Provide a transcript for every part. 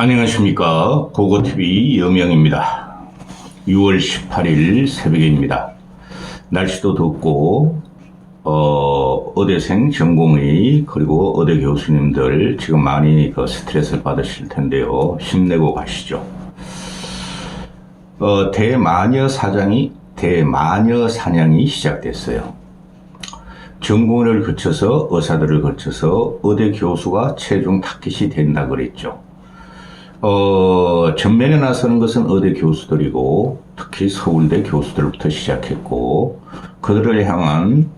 안녕하십니까. 고고TV 여명입니다. 6월 18일 새벽입니다. 날씨도 덥고 의대생 전공의 그리고 의대 교수님들 지금 많이 스트레스를 받으실 텐데요. 힘내고 가시죠. 대마녀 사냥이 시작됐어요. 전공의를 거쳐서 의사들을 거쳐서 의대 교수가 최종 타깃이 된다 그랬죠. 전면에 나서는 것은 의대 교수들이고 특히 서울대 교수들부터 시작했고 그들을 향한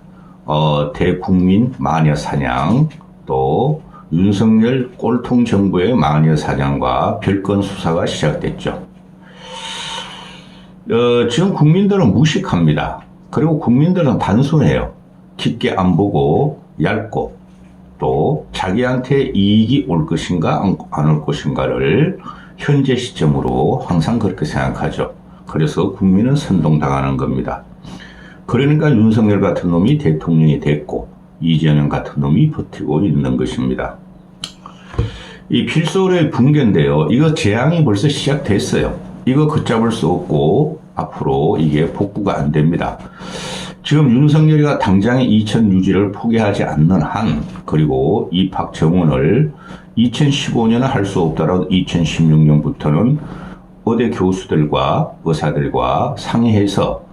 대국민 마녀 사냥, 또 윤석열 꼴통 정부의 마녀 사냥과 별건 수사가 시작됐죠. 지금 국민들은 무식합니다. 그리고 국민들은 단순해요. 깊게 안 보고 얇고 또 자기한테 이익이 올 것인가 안 올 것인가를 현재 시점으로 항상 그렇게 생각하죠. 그래서 국민은 선동당하는 겁니다. 그러니까 윤석열 같은 놈이 대통령이 됐고 이재명 같은 놈이 버티고 있는 것입니다. 이 필소의 붕괴인데요. 이거 재앙이 벌써 시작됐어요. 이거 걷잡을 수 없고 앞으로 이게 복구가 안 됩니다. 지금 윤석열이가 당장의 이천 유지를 포기하지 않는 한, 그리고 입학 정원을 2015년에 할 수 없더라도 2016년부터는 의대 교수들과 의사들과 상의해서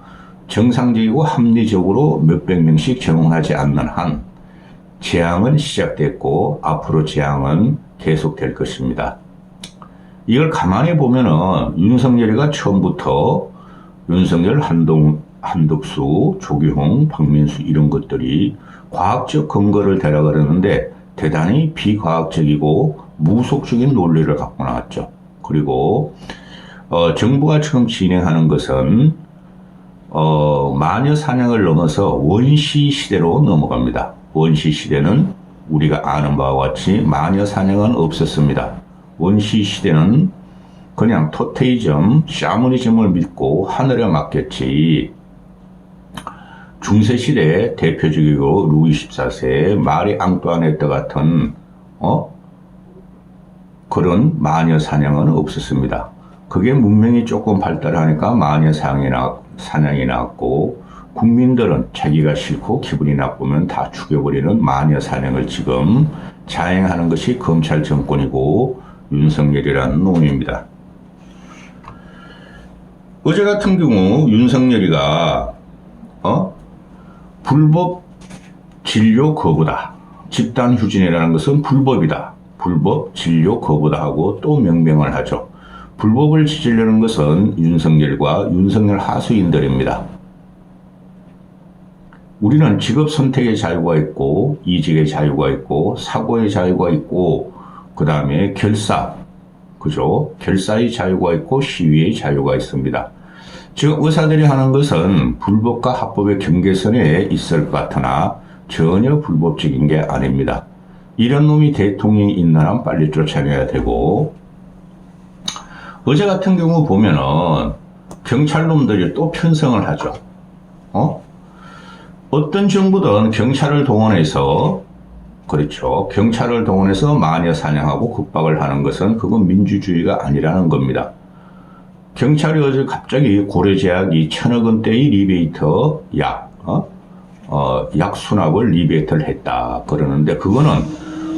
정상적이고 합리적으로 몇백 명씩 정원하지 않는 한 재앙은 시작됐고 앞으로 재앙은 계속될 것입니다. 이걸 가만히 보면은 윤석열이가 처음부터 윤석열, 한덕수, 조규홍, 박민수 이런 것들이 과학적 근거를 대라 그러는데 대단히 비과학적이고 무속적인 논리를 갖고 나왔죠. 그리고 정부가 지금 진행하는 것은 마녀 사냥을 넘어서 원시 시대로 넘어갑니다. 원시 시대는 우리가 아는 바와 같이 마녀 사냥은 없었습니다. 원시 시대는 그냥 토테이즘, 샤머니즘을 믿고 하늘에 맡겼지. 중세시대 대표적이고 루이 14세 마리 앙뚜아네트 같은 그런 마녀 사냥은 없었습니다. 그게 문명이 조금 발달하니까 마녀 사냥이 나왔고 국민들은 자기가 싫고 기분이 나쁘면 다 죽여버리는 마녀 사냥을 지금 자행하는 것이 검찰 정권이고 윤석열이라는 놈입니다. 어제 같은 경우 윤석열이가 불법 진료 거부다. 집단 휴진이라는 것은 불법이다. 불법 진료 거부다 하고 또 명명을 하죠. 불법을 지지려는 것은 윤석열과 윤석열 하수인들입니다. 우리는 직업 선택의 자유가 있고 이직의 자유가 있고 사고의 자유가 있고 그 다음에 결사의 자유가 있고 시위의 자유가 있습니다. 지금 의사들이 하는 것은 불법과 합법의 경계선에 있을 것 같으나 전혀 불법적인 게 아닙니다. 이런 놈이 대통령이 있는 한 빨리 쫓아내야 되고, 어제 같은 경우 보면은 경찰놈들이 또 편성을 하죠. 어떤 정부든 경찰을 동원해서 경찰을 동원해서 마녀 사냥하고 급박을 하는 것은 그건 민주주의가 아니라는 겁니다. 경찰이 어제 갑자기 고려제약이 1,000억 원대의 리베이터 약 수납을 리베이트를 했다 그러는데 그거는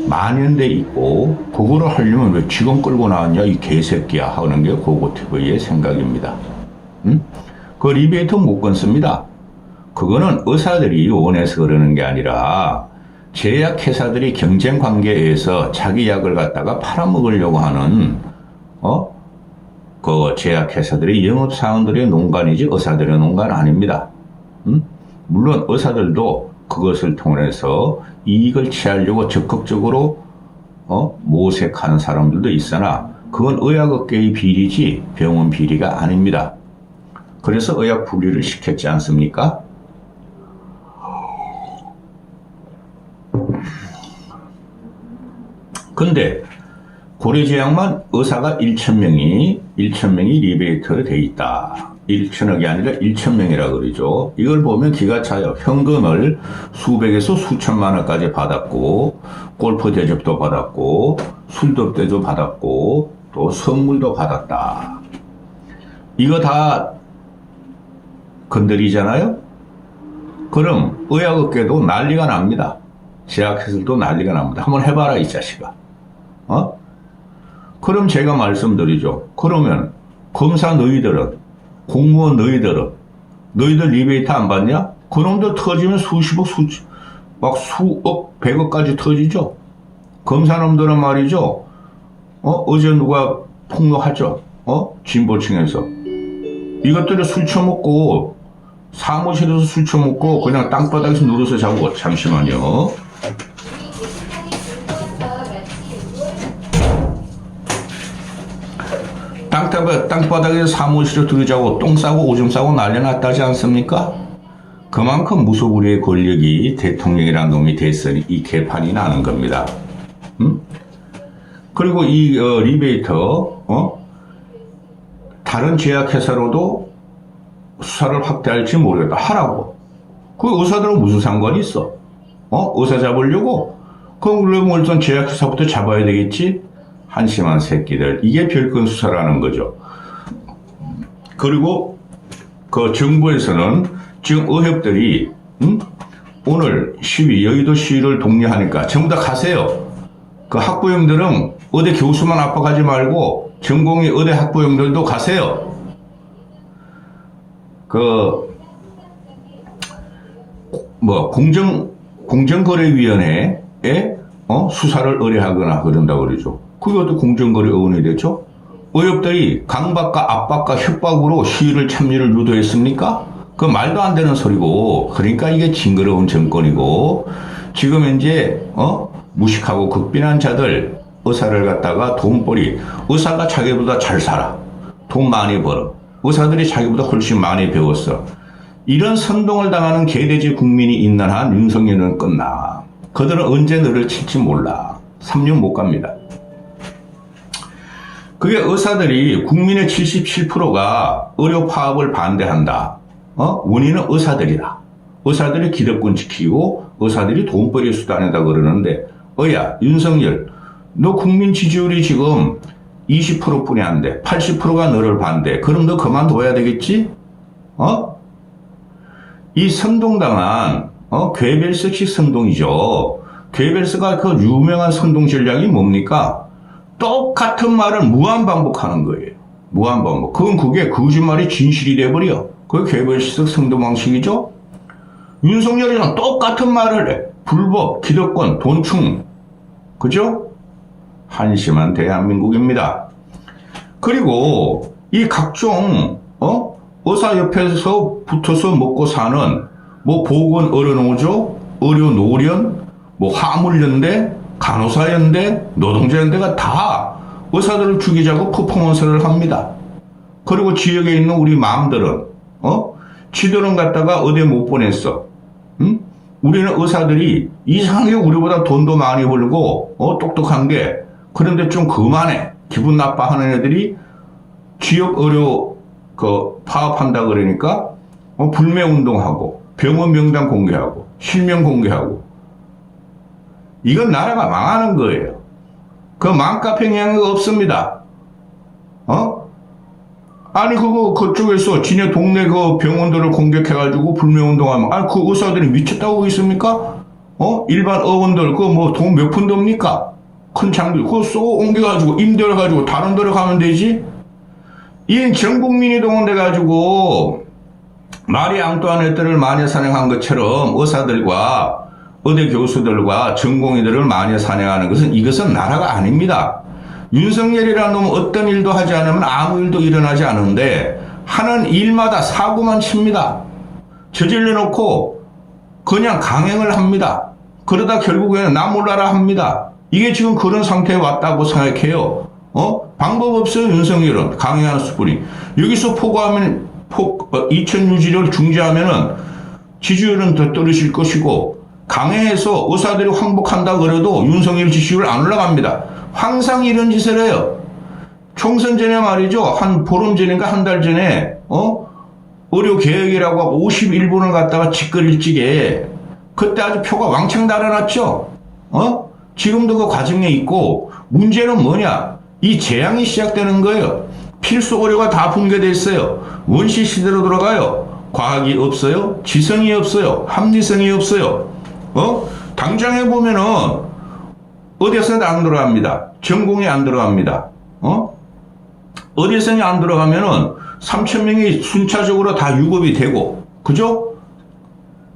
만연돼 있고 그거를 하려면 왜 지금 끌고 나왔냐 이 개새끼야 하는 게 고고TV의 생각입니다. 그 리베이터 못 끊습니다. 그거는 의사들이 원해서 그러는 게 아니라 제약회사들이 경쟁관계에 의해서 자기 약을 갖다가 팔아먹으려고 하는 그 제약회사들이 영업사원들의 농간이지 의사들의 농간 아닙니다. 물론 의사들도 그것을 통해서 이익을 취하려고 적극적으로 모색하는 사람들도 있으나 그건 의학업계의 비리지 병원 비리가 아닙니다. 그래서 의학 분리를 시켰지 않습니까? 근데 고려제약만 의사가 1,000명이 리베이터로 돼 있다. 1천억이 아니라 1,000명이라 그러죠. 이걸 보면 기가 차요. 현금을 수백에서 수천만 원까지 받았고 골프 대접도 받았고 술도 대접 받았고 또 선물도 받았다. 이거 다 건드리잖아요? 그럼 의학업계도 난리가 납니다. 제약회사도 난리가 납니다. 한번 해봐라 이 자식아. 그럼 제가 말씀드리죠. 그러면 검사 너희들은, 공무원 너희들 리베이트 안 받냐? 그놈도 터지면 수십억, 막 수억, 백억까지 터지죠. 검사놈들은 말이죠. 어제 누가 폭로하죠. 진보층에서. 이것들이 술 처먹고, 사무실에서 술 처먹고, 그냥 땅바닥에서 누워서 자고, 잠시만요. 땅바닥에서 사무실에 들어자고, 똥 싸고, 오줌 싸고 난리 났다지 않습니까? 그만큼 무소불위의 권력이 대통령이라는 놈이 됐으니 이 개판이 나는 겁니다. 그리고 이 리베이터 다른 제약회사로도 수사를 확대할지 모르겠다. 하라고. 그 의사들은 무슨 상관이 있어? 의사 잡으려고? 그럼 일단 제약회사부터 잡아야 되겠지? 한심한 새끼들. 이게 별건 수사라는 거죠. 그리고 그 정부에서는 지금 의협들이 오늘 시위, 여의도 시위를 독려하니까 전부 다 가세요. 그 학부형들은 의대 교수만 압박하지 말고 전공의 의대 학부형들도 가세요. 공정거래위원회에 수사를 의뢰하거나 그런다 그러죠. 그것도 공정거래위원회 되죠. 의협들이 강박과 압박과 협박으로 시위를 참여를 유도했습니까? 그 말도 안 되는 소리고, 그러니까 이게 징그러운 정권이고, 지금 현재 무식하고 극빈한 자들, 의사를 갖다가 돈벌이, 의사가 자기보다 잘 살아, 돈 많이 벌어, 의사들이 자기보다 훨씬 많이 배웠어. 이런 선동을 당하는 개돼지 국민이 있는 한 윤석열은 끝나. 그들은 언제 너를 칠지 몰라. 3년 못 갑니다. 그게 의사들이 국민의 77%가 의료 파업을 반대한다. 원인은 의사들이다. 의사들이 기득권 지키고 의사들이 돈벌이 수단이다 그러는데, 윤석열, 너 국민 지지율이 지금 20%뿐이 안 돼. 80%가 너를 반대. 그럼 너 그만둬야 되겠지? 이 선동당한 괴벨스식 선동이죠. 괴벨스가 그 유명한 선동 전략이 뭡니까? 똑같은 말을 무한 반복하는 거예요. 무한 반복. 그게 거짓말이 진실이 돼버려. 그게 괴벨스식 선동 방식이죠. 윤석열이랑 똑같은 말을 해. 불법, 기득권, 돈충. 그죠? 한심한 대한민국입니다. 그리고 이 각종 의사 옆에서 붙어서 먹고 사는 보건의료노조, 의료노련, 화물연대, 간호사연대, 노동자연대가 다 의사들을 죽이자고 퍼포먼스를 합니다. 그리고 지역에 있는 우리 맘들은 지들은 갖다가 어디 못 보냈어. 우리는 의사들이 이상하게 우리보다 돈도 많이 벌고 똑똑한 게, 그런데 좀 그만해. 기분 나빠하는 애들이 지역 의료 파업한다 그러니까 불매운동하고 병원 명단 공개하고 실명 공개하고, 이건 나라가 망하는 거예요. 그 맘카페 영향이 없습니다. 아니 그쪽에서 지네 동네 그 병원들을 공격해가지고 불매운동하면, 그 의사들이 미쳤다고 있습니까? 일반 의원들 돈 몇 푼 듭니까? 큰 장비 그거 쏘고 옮겨가지고 임대해가지고 다른 데로 가면 되지. 이 전 국민이 동원돼가지고 마리 앙뚜아네트를 마녀 사냥한 것처럼 의사들과 의대 교수들과 전공의들을 마녀 사냥하는 이것은 나라가 아닙니다. 윤석열이라는 놈은 어떤 일도 하지 않으면 아무 일도 일어나지 않은데, 하는 일마다 사고만 칩니다. 저질러 놓고 그냥 강행을 합니다. 그러다 결국에는 나 몰라라 합니다. 이게 지금 그런 상태에 왔다고 생각해요. 방법 없어요. 윤석열은 강행하는 수뿐이. 여기서 포고하면 2천 유지를 중지하면은 지지율은 더 떨어질 것이고, 강행해서 의사들이 항복한다 그래도 윤석열 지지율 안 올라갑니다. 항상 이런 짓을 해요. 총선 전에 말이죠. 한 보름 전인가 한 달 전에 의료개혁이라고 하고 51분을 갖다가 짓거릴지게 그때 아주 표가 왕창 달아났죠. 지금도 그 과정에 있고, 문제는 뭐냐? 이 재앙이 시작되는 거예요. 필수 오류가 다 붕괴됐어요. 원시 시대로 돌아가요. 과학이 없어요. 지성이 없어요. 합리성이 없어요. 당장 해보면은 어디서도 안 들어갑니다. 전공이 안 들어갑니다. 어디서는 안 들어가면은 3,000명이 순차적으로 다 유급이 되고, 그죠?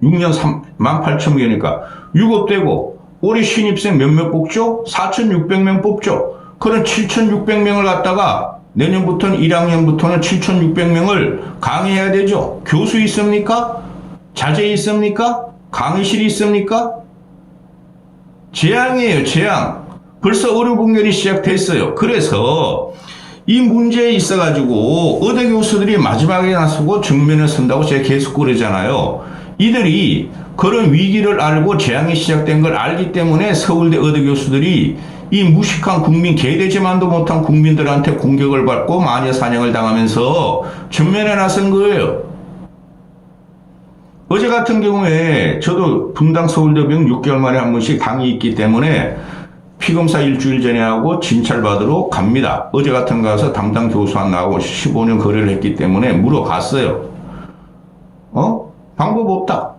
6년 18,000명이니까 유급되고, 올해 신입생 몇몇 뽑죠? 4,600명 뽑죠. 그런 7,600명을 갖다가 내년부터는 1학년부터는 7,600명을 강의해야 되죠. 교수 있습니까? 자재 있습니까? 강의실이 있습니까? 재앙이에요, 재앙. 벌써 의료 분열이 시작됐어요. 그래서 이 문제에 있어가지고 의대 교수들이 마지막에 나서고 정면에 선다고 제가 계속 그러잖아요. 이들이 그런 위기를 알고 재앙이 시작된 걸 알기 때문에 서울대 의대 교수들이 이 무식한 국민, 개되지만도 못한 국민들한테 공격을 받고 마녀 사냥을 당하면서 전면에 나선 거예요. 어제 같은 경우에 저도 분당 서울대병 6개월 만에 한 번씩 강의 있기 때문에 피검사 일주일 전에 하고 진찰 받으러 갑니다. 어제 같은 거 가서 담당 교수 한 나하고 15년 거래를 했기 때문에 물어봤어요. 방법 없다.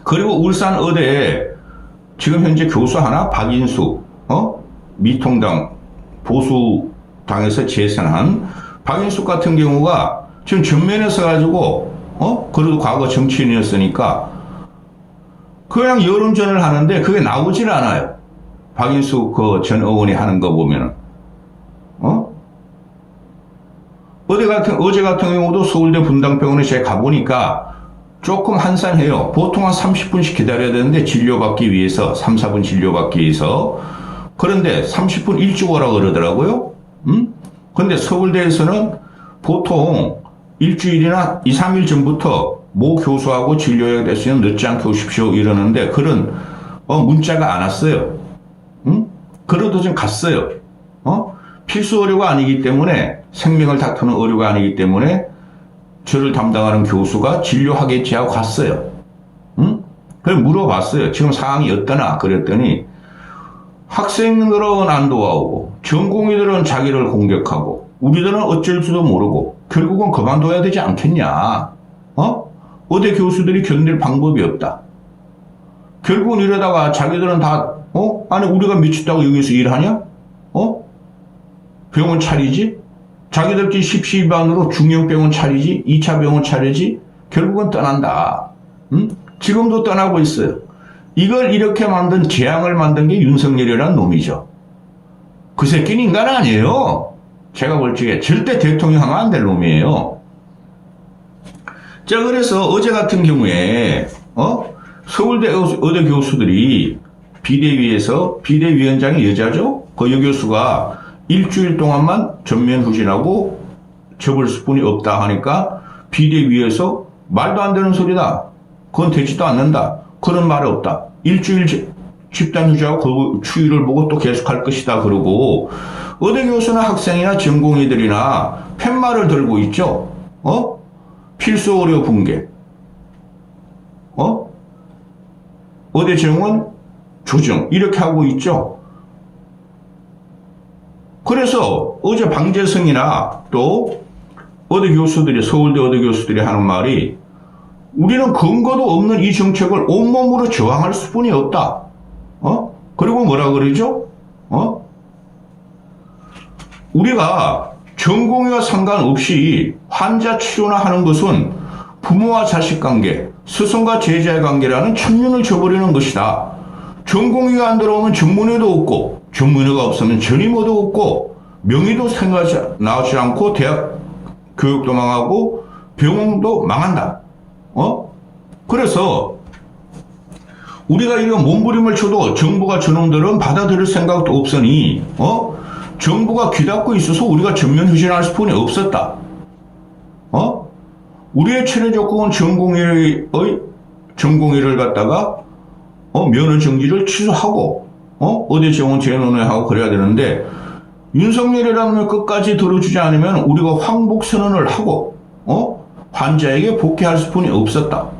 그리고 울산 의대에 지금 현재 교수 하나 박인수, 미통당 보수당에서 재선한 박인수 같은 경우가 지금 전면에 서가지고, 그래도 과거 정치인이었으니까 그냥 여론전을 하는데 그게 나오질 않아요. 박인수 그 전 의원이 하는 거 보면은, 어제 같은 경우도 서울대 분당병원에 제가 가보니까 조금 한산해요. 보통 한 30분씩 기다려야 되는데 진료받기 위해서 3, 4분 진료받기 위해서. 그런데 30분 일찍 오라고 그러더라고요. 근데 서울대에서는 보통 일주일이나 2, 3일 전부터 모 교수하고 진료 예약됐으면 늦지 않게 오십시오 이러는데 그런 문자가 안 왔어요. 그래도 좀 갔어요. 필수 의료가 아니기 때문에, 생명을 다투는 의료가 아니기 때문에 저를 담당하는 교수가 진료하겠지 하고 갔어요. 그래서 물어봤어요. 지금 상황이 어떠나? 그랬더니 학생들은 안 도와오고 전공의들은 자기를 공격하고 우리들은 어쩔 줄도 모르고 결국은 그만둬야 되지 않겠냐. 의대 교수들이 견딜 방법이 없다. 결국은 이러다가 자기들은 다 아니 우리가 미쳤다고 여기서 일하냐? 병원 차리지? 자기들끼리 십시반으로 중형병원 차리지? 2차 병원 차리지? 결국은 떠난다. 지금도 떠나고 있어요. 이걸 이렇게 만든, 재앙을 만든 게 윤석열이라는 놈이죠. 그 새끼는 인간 아니에요. 제가 볼 적에 절대 대통령 하면 안 될 놈이에요. 자, 그래서 어제 같은 경우에 서울대 의대 교수들이 비대위에서, 비대위원장이 여자죠? 그 여교수가 일주일 동안만 전면 후진하고 접을 수뿐이 없다 하니까 비대위에서 말도 안 되는 소리다. 그건 되지도 않는다. 그런 말 없다. 일주일 집단 휴지하고 그 추이를 보고 또 계속할 것이다. 그러고 의대 교수나 학생이나 전공의들이나 팻말을 들고 있죠. 필수 의료 붕괴. 의대 정원 조정 이렇게 하고 있죠. 그래서 어제 방재성이나 또 의대 교수들이, 서울대 의대 교수들이 하는 말이 우리는 근거도 없는 이 정책을 온몸으로 저항할 수뿐이 없다. 그리고 뭐라 그러죠? 우리가 전공의와 상관없이 환자 치료나 하는 것은 부모와 자식 관계, 스승과 제자의 관계라는 천륜을 저버리는 것이다. 전공의가 안 들어오면 전문의도 없고, 전문의가 없으면 전임의도 없고, 명의도 나오지 않고 대학 교육도 망하고 병원도 망한다. 그래서 우리가 이런 몸부림을 쳐도 정부가 저놈들은 받아들일 생각도 없으니 정부가 귀닫고 있어서 우리가 전면 휴진할 수뿐이 없었다. 우리의 최대 조건은 전공의를 갖다가 면허 정지를 취소하고 의대 정원 재논의하고 그래야 되는데 윤석열이라는 끝까지 들어주지 않으면 우리가 황복 선언을 하고 환자에게 복귀할 수뿐이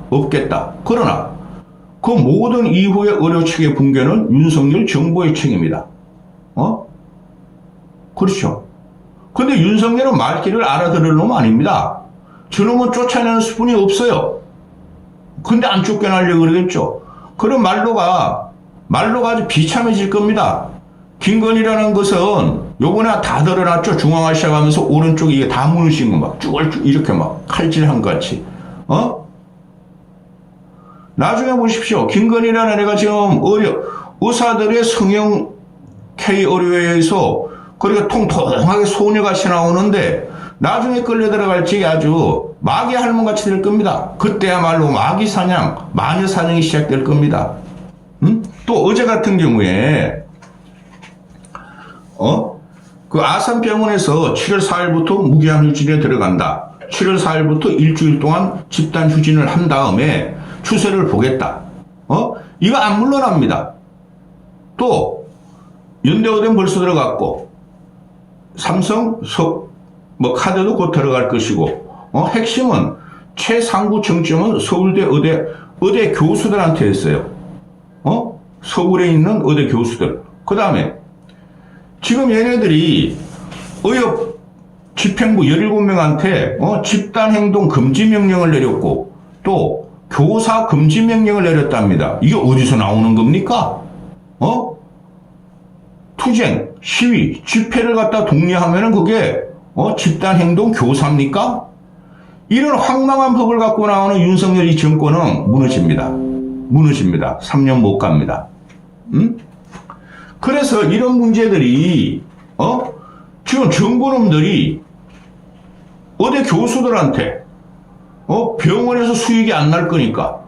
없겠다. 그러나 그 모든 이후의 의료 체계 붕괴는 윤석열 정부의 책임이다. 그렇죠. 근데 윤석열은 말귀를 알아들을 놈 아닙니다. 저놈은 쫓아내는 수준이 없어요. 근데 안 쫓겨나려고 그러겠죠. 그런 말로가 아주 비참해질 겁니다. 김건희라는 것은 요번에 다 드러났죠. 중앙아시아 가면서 오른쪽에 이게 다 무너진 거 막 쭉 이렇게 막 칼질한 것 같이. 나중에 보십시오. 김건희라는 애가 지금 의사들의 성형 K 의료에 의해서 그렇게 통통하게 소녀같이 나오는데 나중에 끌려 들어갈지 아주 마귀 할멈같이 될 겁니다. 그때야말로 마귀 사냥, 마녀 사냥이 시작될 겁니다. 또 어제 같은 경우에 그 아산병원에서 7월 4일부터 무기한 휴진에 들어간다. 7월 4일부터 일주일 동안 집단 휴진을 한 다음에 추세를 보겠다. 이거 안 물러납니다. 또 연대어된 벌써 들어갔고 삼성 카드도 곧 들어갈 것이고 핵심은 최상부 정점은 서울대 의대 교수들한테 했어요. 서울에 있는 의대 교수들. 그 다음에 지금 얘네들이 의협 집행부 17명한테 집단행동 금지 명령을 내렸고 또 교사 금지 명령을 내렸답니다. 이게 어디서 나오는 겁니까? 투쟁, 시위, 집회를 갖다 독려하면은 그게 집단행동 교사입니까? 이런 황망한 법을 갖고 나오는 윤석열 이 정권은 무너집니다. 무너집니다. 3년 못 갑니다. 그래서 이런 문제들이 지금 정부놈들이 어디 교수들한테 병원에서 수익이 안 날 거니까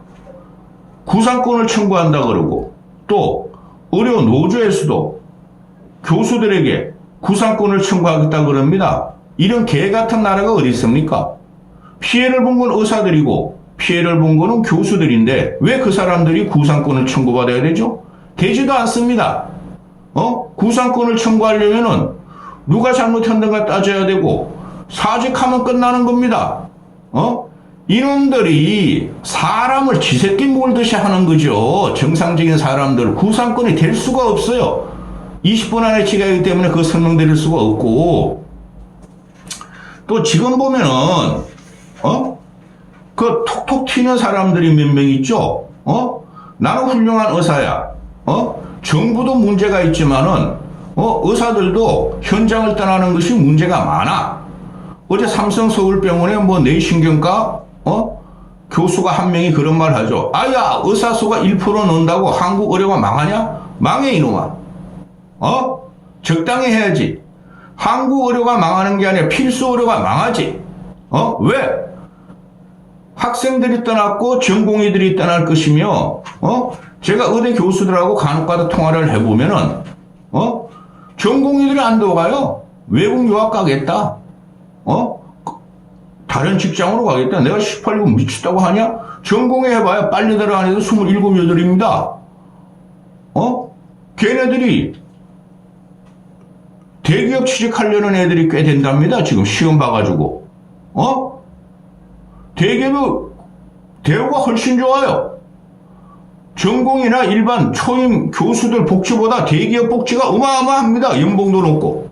구상권을 청구한다 그러고 또 의료 노조에서도 교수들에게 구상권을 청구하겠다 그럽니다. 이런 개 같은 나라가 어디 있습니까? 피해를 본 건 의사들이고 피해를 본 거는 교수들인데 왜 그 사람들이 구상권을 청구받아야 되죠? 되지도 않습니다. 구상권을 청구하려면은 누가 잘못했는가 따져야 되고 사직하면 끝나는 겁니다. 이놈들이 사람을 쥐새끼 몰듯이 하는 거죠. 정상적인 사람들 구상권이 될 수가 없어요. 20분 안에 치가기 때문에 그거 설명드릴 수가 없고 또 지금 보면은 그 톡톡 튀는 사람들이 몇 명 있죠. 나는 훌륭한 의사야. 정부도 문제가 있지만은 의사들도 현장을 떠나는 것이 문제가 많아. 어제 삼성 서울병원에 뇌신경과 교수가 한 명이 그런 말 하죠. 아야 의사 수가 1% 넣는다고 한국 의료가 망하냐? 망해 이놈아. 적당히 해야지. 한국 의료가 망하는 게 아니라 필수 의료가 망하지. 왜? 학생들이 떠났고 전공의들이 떠날 것이며 제가 의대 교수들하고 간혹가다 통화를 해보면은 전공의들이 안 들어가요. 외국 유학 가겠다. 다른 직장으로 가겠다. 내가 18금 미쳤다고 하냐? 전공의 해봐야 빨리 들어간 애들 27, 8입니다. 걔네들이 대기업 취직하려는 애들이 꽤 된답니다. 지금 시험 봐가지고. 대기업의 대우가 훨씬 좋아요. 전공이나 일반 초임 교수들 복지보다 대기업 복지가 어마어마합니다. 연봉도 높고.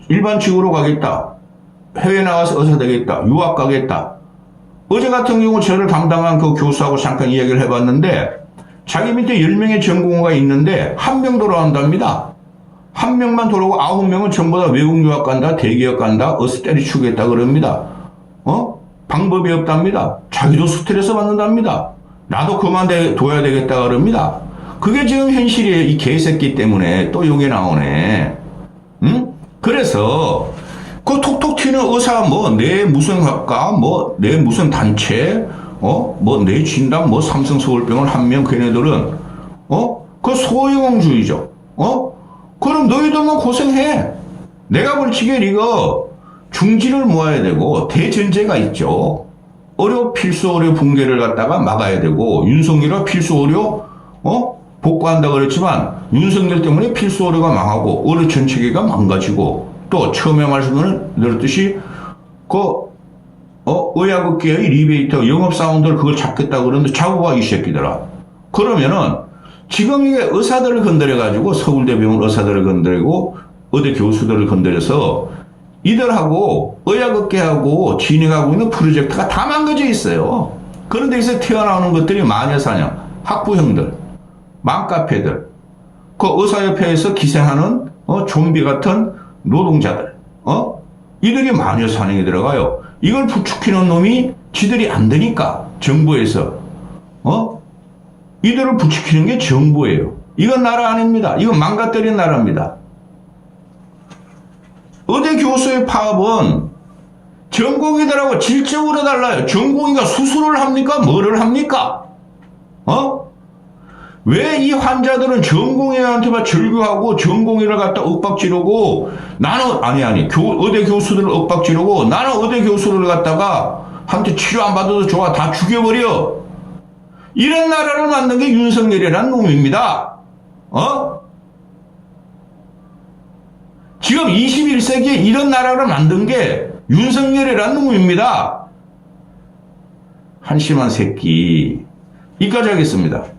일반직으로 가겠다. 해외 나가서 의사 되겠다. 유학 가겠다. 어제 같은 경우 저를 담당한 그 교수하고 잠깐 이야기를 해봤는데 자기 밑에 10명의 전공의가 있는데 1명 돌아간답니다. 1명만 돌아오고 9명은 전부 다 외국 유학 간다, 대기업 간다, 어서 때려치우겠다 그럽니다. 방법이 없답니다. 자기도 스트레스 받는답니다. 나도 그만둬야 되겠다 그럽니다. 그게 지금 현실이에요. 이 개새끼 때문에 또 요게 나오네. 그래서 그 톡톡 튀는 의사 내 무슨 학과 내 무슨 단체 내 진단 삼성 서울병원 1명 걔네들은 그 소유공주의죠. 그럼 너희들만 고생해. 내가 볼지게 이거 중지를 모아야 되고 대전제가 있죠. 필수 의료 붕괴를 갖다가 막아야 되고 윤석열과 필수 의료 복구한다 그랬지만 윤석열 때문에 필수 의료가 망하고 의료 전체계가 망가지고 또 처음에 말씀드렸듯이 의약업계의 리베이터 영업사원들 그걸 잡겠다 그러는데 잡아봐 이 새끼들아. 그러면은 지금 이게 의사들을 건드려가지고 서울대병원 의사들을 건드리고 의대 교수들을 건드려서 이들하고 의학업계하고 진행하고 있는 프로젝트가 다 망가져 있어요. 그런 데서 튀어나오는 것들이 마녀사냥, 학부형들, 맘카페들, 그 의사협회에서 기생하는 좀비 같은 노동자들, 이들이 마녀사냥에 들어가요. 이걸 부추기는 놈이 지들이 안 되니까 정부에서 이들을 부추기는 게 정부예요. 이건 나라 아닙니다. 이건 망가뜨린 나라입니다. 의대 교수의 파업은 전공의들하고 질적으로 달라요. 전공의가 수술을 합니까? 뭐를 합니까? 왜 이 환자들은 전공의한테만 절규하고 전공의를 갖다 윽박지르고 나는 의대 교수들을 윽박지르고 나는 의대 교수를 갖다가 한테 치료 안 받아도 좋아 다 죽여버려. 이런 나라를 만든 게 윤석열이라는 놈입니다. 지금 21세기에 이런 나라를 만든 게 윤석열이라는 놈입니다. 한심한 새끼. 이까지 하겠습니다.